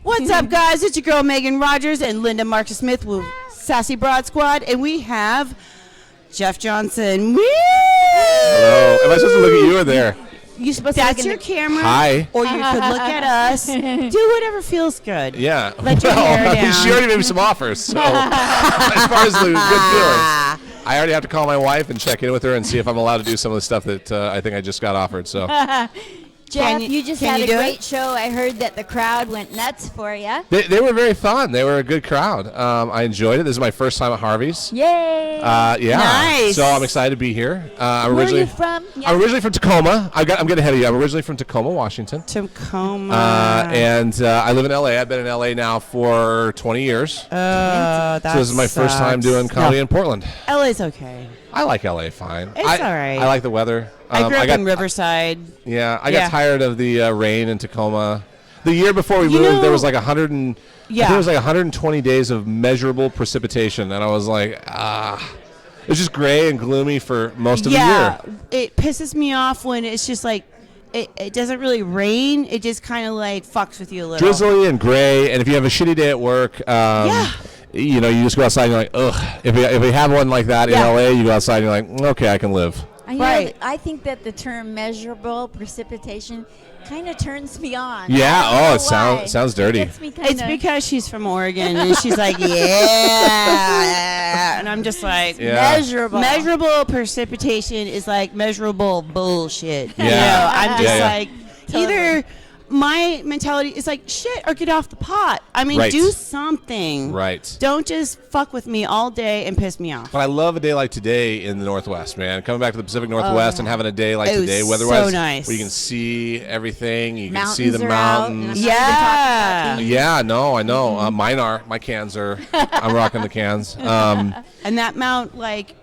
What's up, guys? It's your girl Megan Rogers and Linda Marcus Smith with Sassy Broad Squad, and we have Jeff Johnson. Woo! Hello. Am I supposed to look at you or there? You're supposed to look at your camera. Hi. Or you could look at us. Do whatever feels good. Yeah. Let your hair down. She already made me some offers. So as far as the good feelings, I already have to call my wife and check in with her and see if I'm allowed to do some of the stuff that I think I just got offered. So. Jeff, you just had a great show. I heard that the crowd went nuts for you. They were very fun. They were a good crowd. I enjoyed it. This is my first time at Harvey's. Yay! Yeah. Nice. So I'm excited to be here. Where are you from? Yeah. I'm originally from Tacoma. I'm getting ahead of you. I'm originally from Tacoma, Washington. Tacoma. And I live in L.A. I've been in L.A. now for 20 years. That So this is my first time doing comedy in Portland. LA's okay. I like L.A. fine. It's all right. I like the weather. I grew up in Riverside. Yeah, I got tired of the rain in Tacoma. The year before we moved, there was like 100 and I think it was like 120 days of measurable precipitation, and I was like, it was just gray and gloomy for most of the year. Yeah, it pisses me off when it's just like it doesn't really rain. It just kind of like fucks with you a little. Drizzly and gray, and if you have a shitty day at work, you know, you just go outside and you're like, ugh. If we have one like that in LA, you go outside and you're like, okay, I can live. I think that the term measurable precipitation kind of turns me on. Yeah. It sounds dirty. It's because she's from Oregon and she's like, yeah, and I'm just like, measurable precipitation is like measurable bullshit. Yeah. You know, I'm just like, Totally. either my mentality is like shit or get off the pot. I mean, do something. Right. Don't just fuck with me all day and piss me off. But I love a day like today in the Northwest, man. Coming back to the Pacific Northwest and having a day like today, weather-wise, so nice. where you can see everything, you Mountains can see the are out, mountains. Yeah. No, I know. Mine are. My cans are. I'm rocking the cans. And that mount, like,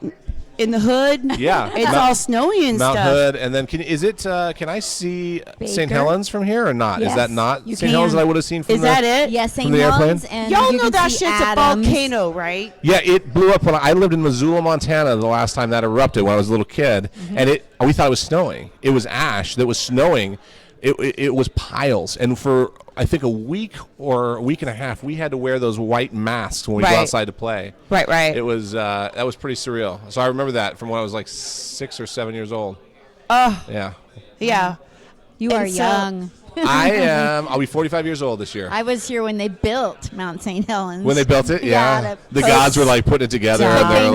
in the hood, Yeah. it's all snowy and Mount stuff. Hood, and then can I see St. Helens from here or not? Is Yes, that not you St. Helens can. that I would have seen from Is that it? Yes, St. the airplane? Helens, and Y'all you know can that see shit's Adams. a volcano, right? Yeah, it blew up when I lived in Missoula, Montana the last time that erupted when I was a little kid, and we thought it was snowing. It was ash that was snowing. It was piles, and for I think a week or a week and a half, we had to wear those white masks when we go outside to play. Right. It was that was pretty surreal. So I remember that from when I was like 6 or 7 years old. Yeah. You are young. I am. I'll be 45 years old this year. I was here when they built Mount St. Helens. When they built it, Yeah, the gods were like putting it together, and they're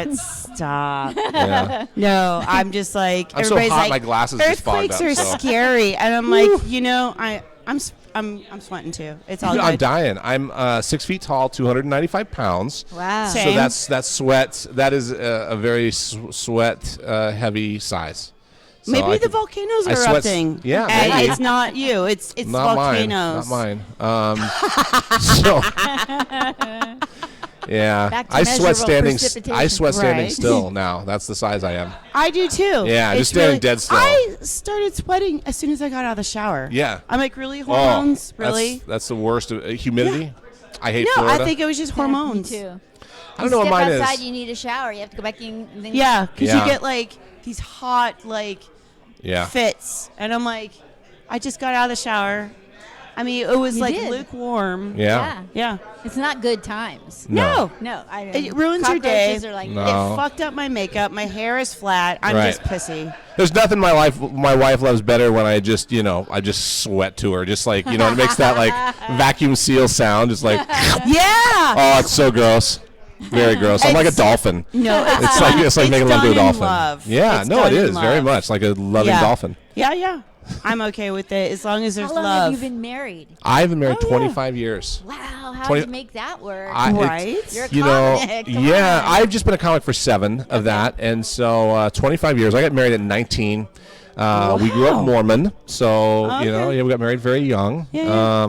like, Stop. yeah. No, I'm just like, I'm so everybody's hot, like, my glasses just fogged earthquakes up. are So. scary, and I'm like, you know, I'm sweating too. It's all I'm good. dying. I'm 6 feet tall, 295 pounds. Wow. Same. So that's sweat. That is a very sweat heavy size. So Maybe the volcanoes are sweat erupting. yeah, and maybe. it's not you. It's Not volcanoes. mine. Not mine. So yeah, Back to I sweat standing. precipitation. I sweat standing Right. still now. That's the size I am. I do too. Yeah, It's just standing dead still. I started sweating as soon as I got out of the shower. Yeah. I'm like, really, hormones? Really? That's the worst. Humidity. I hate No, Florida. I think it was just hormones. Me too. I don't know what mine Step outside, is. you need a shower. You have to go back in. And then Yeah, because Yeah. you get like these hot like Yeah. fits, and I'm like, I just got out of the shower. I mean, it was You like did. lukewarm. Yeah. Yeah. It's not good times. No. No, It ruins your day. cockroaches are like, No. It fucked up my makeup. My hair is flat. I'm Right. just pissy. There's nothing my wife loves better when I just sweat to her. Just like, it makes that like vacuum seal sound. Just like, Yeah. oh, it's so gross. Very gross. I'm like a It's- dolphin. No, It's like making love to a done in dolphin. love. Yeah, It's no, it done in is very love. much like a loving Yeah. dolphin. Yeah. I'm okay with it as long as there's How long love. have you been married? I've been married Oh, yeah. 25 years. Wow, how 20 did you make that work? Right? You're a You know, comic. Come yeah, on. I've just been a comic for 7 of that, and so 25 years. I got married at 19. We grew up Mormon, so Okay. we got married very young. Yeah.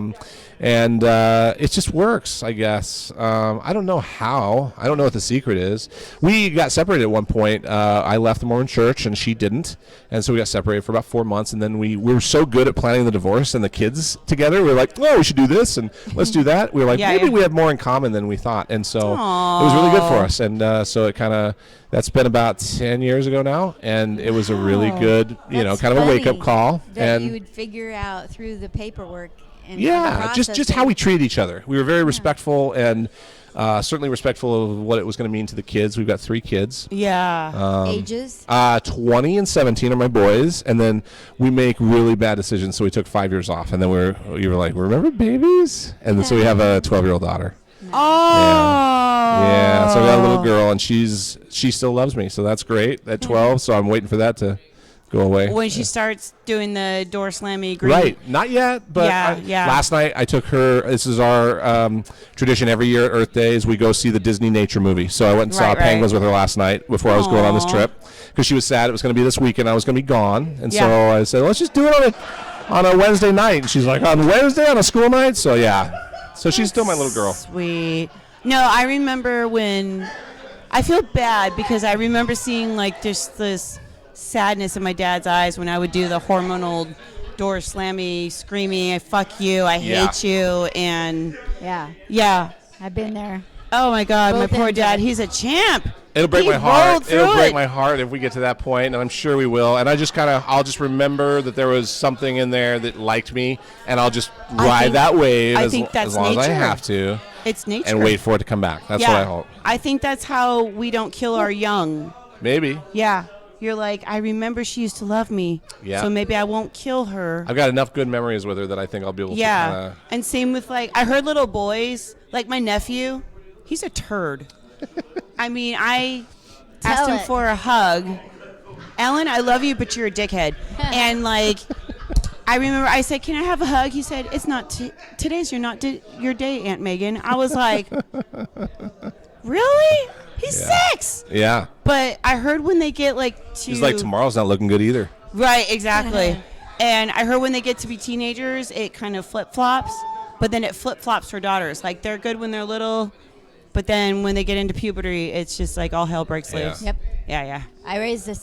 And it just works, I guess. I don't know how. I don't know what the secret is. We got separated at one point. I left the Mormon church, and she didn't. And so we got separated for about 4 months. And then we were so good at planning the divorce and the kids together. We were like, oh, we should do this, and let's do that. We were like, maybe we have more in common than we thought. And so it was really good for us. And so it kind of, that's been about 10 years ago now. And it was a really good, That's kind of a wake-up funny call. That And you would figure out through the paperwork in Yeah, the just process. how we treat each other. We were very respectful and certainly respectful of what it was going to mean to the kids. We've got 3 kids. Yeah. Ages. 20 and 17 are my boys, and then we make really bad decisions. So we took 5 years off, and then you were like, remember babies? And then, so we have a 12-year-old daughter. Oh. Yeah, so I got a little girl, and she still loves me, so that's great at 12. So I'm waiting for that to go away. When she starts doing the door slammy green. Right, not yet, but last night I took her. This is our tradition every year at Earth Days. We go see the Disney nature movie. So I went and saw Penguins with her last night before I was going on this trip because she was sad it was going to be this weekend. I was going to be gone, and so I said, let's just do it on a Wednesday night. And she's like, on Wednesday on a school night? So yeah, so she's still my little girl. Sweet. No, I remember when I feel bad because I remember seeing like just this sadness in my dad's eyes when I would do the hormonal door slammy, screaming, I fuck you, I hate you, and yeah, I've been there. Oh my God, Both my poor ends dad, of it. he's a champ. It'll break He my heart. rolled through It'll break it. my heart if we get to that point, and I'm sure we will. And I'll just remember that there was something in there that liked me, and I'll just ride that wave as long as I have to. It's nature. And wait for it to come back. That's what I hope. I think that's how we don't kill our young. Maybe. Yeah. You're like, I remember she used to love me. Yeah. So maybe I won't kill her. I've got enough good memories with her that I think I'll be able to Yeah. And same with I heard little boys, like my nephew, he's a turd. I mean, I asked him for a hug. Ellen, I love you, but you're a dickhead. And I remember I said, can I have a hug? He said, it's not, today's your day, Aunt Megan. I was like, really? He's 6. Yeah. But I heard when they get He's like, tomorrow's not looking good either. Right, exactly. And I heard when they get to be teenagers, it kind of flip-flops. But then it flip-flops for daughters. Like, they're good when they're little. But then when they get into puberty, it's just like all hell breaks loose. Yep. Yeah. As a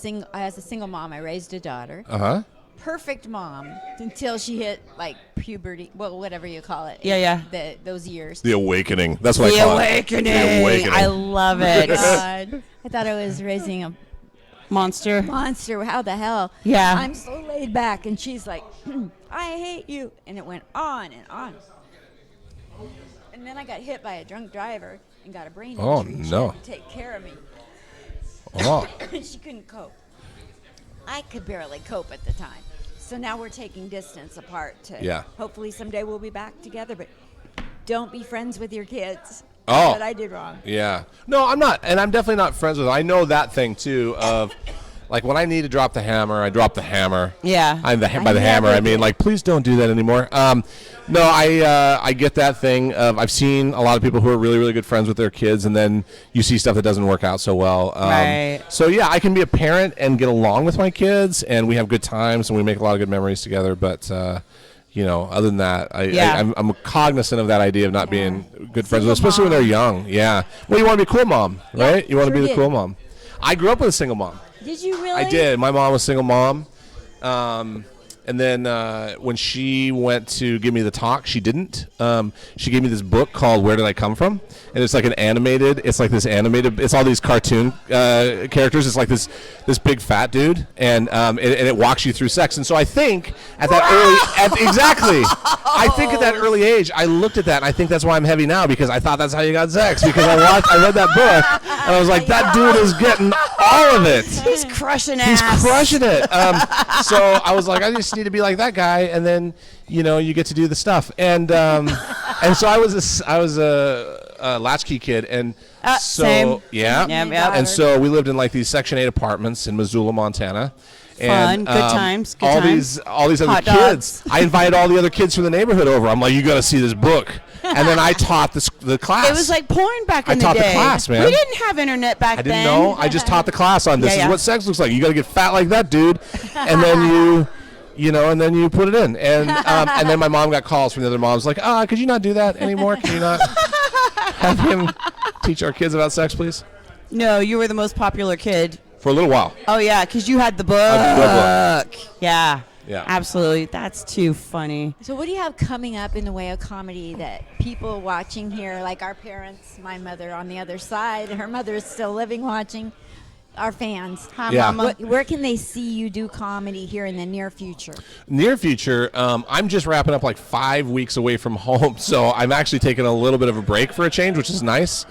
single mom, I raised a daughter. Uh-huh. Perfect mom until she hit puberty, well, whatever you call it. Yeah. Those years. The awakening. That's what I call it. The awakening. I love it. God. I thought I was raising a monster. How the hell? Yeah. I'm so laid back, and she's like, I hate you. And it went on and on. And then I got hit by a drunk driver and got a brain injury. Oh, She no. had to take care of me. Oh. She couldn't cope. I could barely cope at the time. So now we're taking distance apart to hopefully someday we'll be back together. But don't be friends with your kids. Oh. But I did wrong. Yeah. No, I'm not. And I'm definitely not friends with them. I know that thing, too, of, when I need to drop the hammer, I drop the hammer. Yeah. By the hammer, I mean, please don't do that anymore. No, I get that thing of I've seen a lot of people who are really, really good friends with their kids, and then you see stuff that doesn't work out so well. Right. So, yeah, I can be a parent and get along with my kids, and we have good times, and we make a lot of good memories together. But, other than that, I'm cognizant of that idea of not being good friends with them, especially when they're young. Yeah. Well, you want to be a cool mom, right? You want to be the cool mom. I grew up with a single mom. Did you really? I did. My mom was a single mom. And then when she went to give me the talk, she didn't. She gave me this book called Where Did I Come From? And it's it's all these cartoon characters. It's like this big fat dude, and it walks you through sex. And so I think at that I think at that early age, I looked at that, and I think that's why I'm heavy now, because I thought that's how you got sex, because I read that book, and I was like, that dude is getting all of it. He's crushing He's ass. crushing it. So I was like, I just need to be like that guy, and then you get to do the stuff. And so I was a latchkey kid, and same. yeah. And so we lived in these Section 8 apartments in Missoula, Montana. And, Fun, good times. all these other Hot kids. dogs. I invited all the other kids from the neighborhood over. I'm like, you got to see this book. And then I taught the class. It was like porn back in the day. I taught the class, man. We didn't have internet back then. I didn't know. I just taught the class on this is what sex looks like. You got to get fat like that, dude. And then and then you put it in. And then my mom got calls from the other moms like, could you not do that anymore? Can you not have him teach our kids about sex, please? No, you were the most popular kid. For a little while. Oh, yeah, because you had the book. Yeah. Yeah. Absolutely. That's too funny. So what do you have coming up in the way of comedy that people watching here, like our parents, my mother on the other side, her mother is still living watching, our fans. Hi, Yeah. Mama. Where can they see you do comedy here in the near future? Near future, I'm just wrapping up like 5 weeks away from home, so I'm actually taking a little bit of a break for a change, which is nice.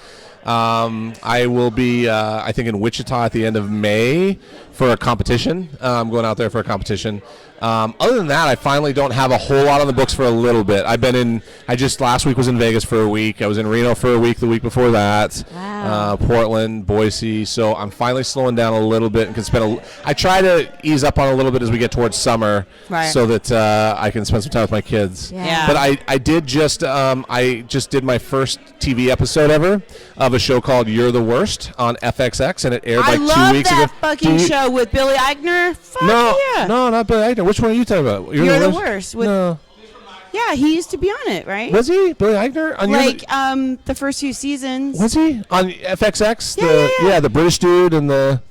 I will be, I think, in Wichita at the end of May for a competition. I'm going out there for a competition. Other than that, I finally don't have a whole lot on the books for a little bit. I just last week was in Vegas for a week. I was in Reno for a week the week before that. Wow. Portland, Boise. So I'm finally slowing down a little bit and can spend I try to ease up on a little bit as we get towards summer, Right. so that I can spend some time with my kids. Yeah. But I did my first TV episode ever of a show called You're the Worst on FXX, and it aired I like love 2 weeks that ago. fucking show with Billy Eichner. Fuck No, yeah. no, not Billy Eichner. Which one are you talking about? You're the Worst. With, No. Yeah, he used to be on it, right? Was he Billy Eichner? On Like the first few seasons. was he on FXX? Yeah. The British dude and the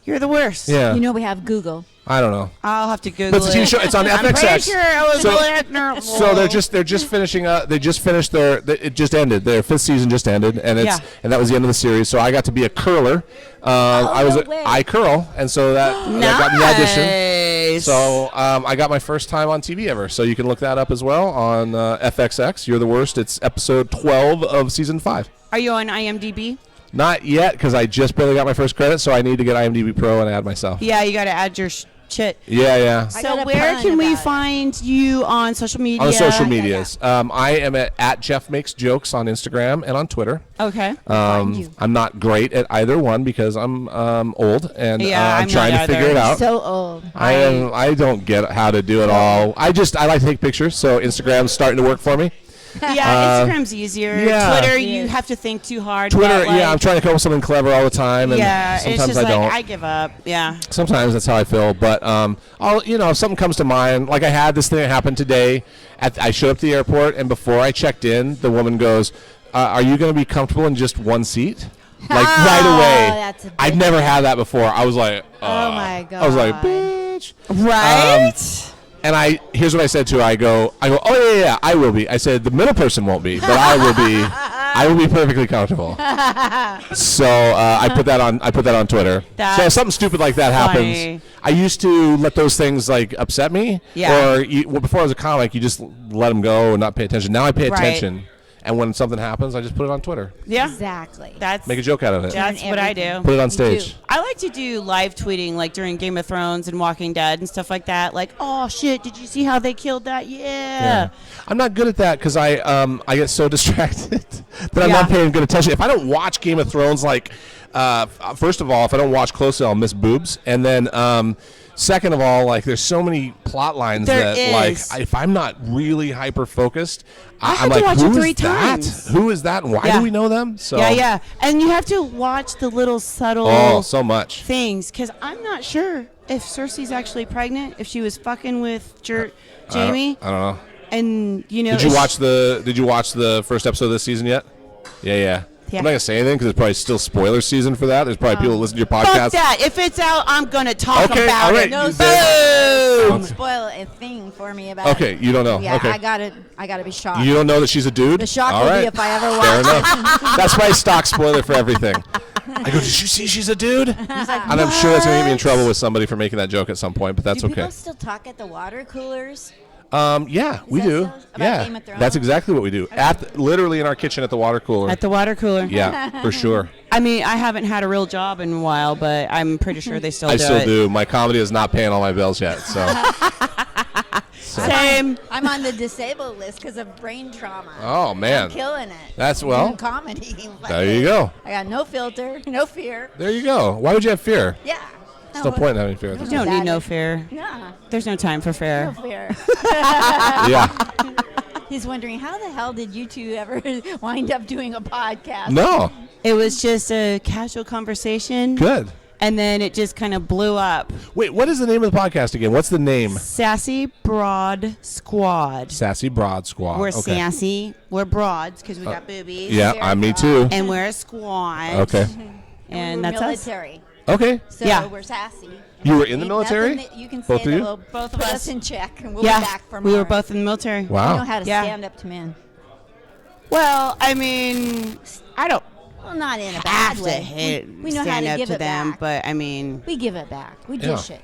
You're the worst. yeah. You know we have Google. I don't know. I'll have to Google But it's a TV it. show. It's on I'm FXX. pretty sure it was So- Billy Eichner. So they're just finishing up. They just finished it just ended. Their 5th season just ended, and Yeah. and that was the end of the series. So I got to be a curler. I was no way. I curl, and so that got me the audition. Nice. So I got my first time on TV ever. So you can look that up as well on FXX. You're the Worst. It's episode 12 of season 5. Are you on IMDb? Not yet, because I just barely got my first credit, so I need to get IMDb Pro and add myself. Yeah, you got to add your shit. Yeah. I got So a where pun can we about it. find you on social media? On the social Yeah, medias. I am at Jeff Makes Jokes on Instagram and on Twitter. Okay. Find you. I'm not great at either one because I'm old and Yeah, I'm I'm trying not to figure either. it out. So old. I don't get how to do it all. I like to take pictures, so Instagram's starting to work for me. Yeah, Instagram's easier. yeah. Twitter, It you is. have to think too hard. Twitter, but, like, I'm trying to come up with something clever all the time, and yeah, it's sometimes just I don't. like I give up. Yeah. Sometimes that's how I feel, but if something comes to mind, like I had this thing that happened today. I showed up to the airport, and before I checked in, the woman goes, "Are you going to be comfortable in just one seat?" Like right away. That's a big I've never had that before. I was like, Oh my god. I was like, bitch. Right. And here's what I said to her. I go, oh yeah, I will be. I said the middle person won't be, but I will be. I will be perfectly comfortable. So I put that on Twitter. So if something stupid like that funny. happens, I used to let those things like upset me. Yeah. Or before I was a comic, you just let them go and not pay attention. Now I pay Right. attention, and when something happens, I just put it on Twitter. Yeah. Exactly. That's Make a joke out of it. That's what I do. Put it on You stage. do. I like to do live tweeting, like during Game of Thrones and Walking Dead and stuff like that. Like, oh shit, did you see how they killed that? Yeah. I'm not good at that because I get so distracted that I'm Yeah. not paying good attention. If I don't watch Game of Thrones, like first of all, if I don't watch closely, I'll miss boobs, and then second of all, like there's so many plot lines There that is. like if I'm not really hyper focused, I I'm had to like, watch it who 3 is that? times. Who is that? And why Yeah. do we know them? So Yeah. And you have to watch the little subtle Oh, so much. things, because I'm not sure if Cersei's actually pregnant, if she was fucking with Jamie. I don't know. And you know, Did you watch the first episode of this season yet? Yeah. Yeah. I'm not gonna say anything because it's probably still spoiler season for that. There's probably people that listen to your Fuck podcast. that! If it's out, I'm gonna talk Okay, about all right. it. No, You don't Boom! spoil a thing for me about Okay, it. you don't know. Yeah, Okay. I gotta be shocked. You don't know that she's a dude? The shock All will right. be if I ever watch Fair it. enough. That's my stock spoiler for everything. I go, did you see she's a dude? And I'm sure that's going to get me in trouble with somebody for making that joke at some point, but that's Do okay. people still talk at the water coolers? Yeah, we that do. so? About Yeah, Game of Thrones? that's exactly what we do. Literally in our kitchen at the water cooler. At the water cooler. Yeah, for sure. I mean, I haven't had a real job in a while, but I'm pretty sure they still I do still it. do. My comedy is not paying all my bills yet, so. Same. I'm on the disabled list because of brain trauma. Oh, man. I'm killing it. That's- I'm well, doing comedy. There you go. I got no filter, no fear. There you go. Why would you have fear? Yeah. There's no point in having fear. You don't need no fear. Nah, There's no time for no fair. fear. Yeah. He's wondering how the hell did you two ever wind up doing a podcast? No. It was just a casual conversation. Good. And then it just kind of blew up. Wait, what is the name of the podcast again? What's the name? Sassy Broad Squad. Sassy Broad Squad. We're Okay. sassy. We're broads because we got boobies. Yeah, me too. And we're a squad. Okay. And we're that's us. military. Okay. So Yeah. we're sassy. You were in the Ain't military? nothing that you can say Both of that you? will Both of put us. us in check, and we'll Yeah, be back for we more. were both in the military. We know Wow. how to Yeah. stand up to men. Well, I mean, I don't. Well, not in a have bad to way. We know how stand to up give to it them, back. but I mean, We give it back. We dish it.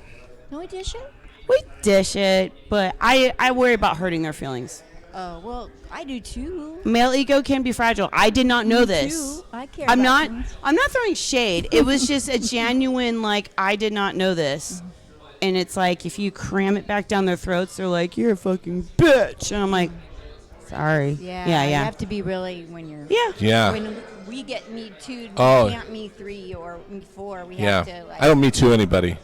Don't we dish it? we dish it, but I worry about hurting their feelings. Oh, well, I do too. Male ego can be fragile. I did not know Me this. too. I care I'm about not. things. I'm not throwing shade. It was just a genuine like I did not know this, and it's like if you cram it back down their throats, they're like you're a fucking bitch, and I'm like, sorry. Yeah. You have to be really when you're. Yeah. When we get Me Too, Oh. we can't Me 3 or Me 4. We Yeah. have to. Like, I don't Me Too anybody.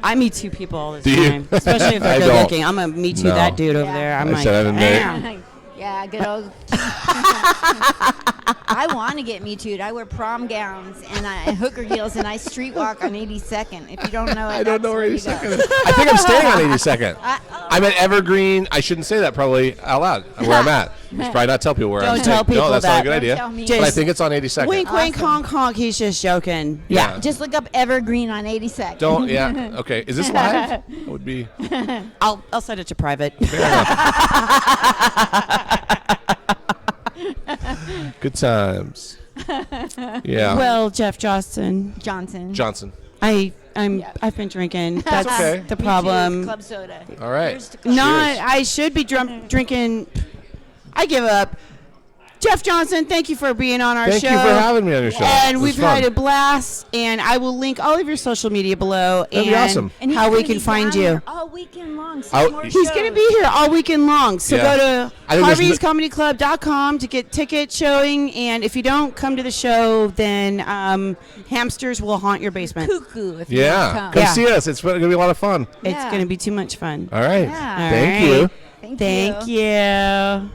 I meet two people all the Do you? time, especially if I they're good don't. looking. I'm gonna meet you No. that dude over Yeah. there. I'm I like, said I didn't damn. Yeah, good old. I want to get Me Too'd. I wear prom gowns and hooker heels and I street walk on 82nd. If you don't know it, I don't that's know where you 82nd go. is. I think I'm staying on 82nd. Oh. I'm at Evergreen. I shouldn't say that probably out loud. Where I'm at. You should probably not tell people where I'm Don't staying. tell people No, that's not a that. good Don't idea. tell me. But I Just think it's on 82nd. Wink, wink, Awesome. honk, honk. He's just joking. Yeah. Just look up Evergreen on 82nd. Don't. Yeah. Okay. Is this live? That would be. I'll set it to private. Good times. Yeah. Well, Jeff Johnson, Johnson. I've been drinking. That's okay. the Me Too, problem. Club soda. All right. Here's to Club Not. Cheers. I should be drinking. I give up. Jeff Johnson, thank you for being on our Thank show. you for having me on your show. It And was we've fun. had a blast. And I will link all of your social media below. That'd be and awesome. And he's how we gonna can be find down you. there all weekend long. Oh, More He's going to be here all weekend long. So Yeah. go to I think there's harveyscomedyclub.com to get ticket showing. And if you don't come to the show, then hamsters will haunt your basement. cuckoo if you Yeah. don't come. Come Yeah. see us. It's going to be a lot of fun. It's Yeah. going to be too much fun. All right. Yeah. Thank All you. right. Thank Thank you.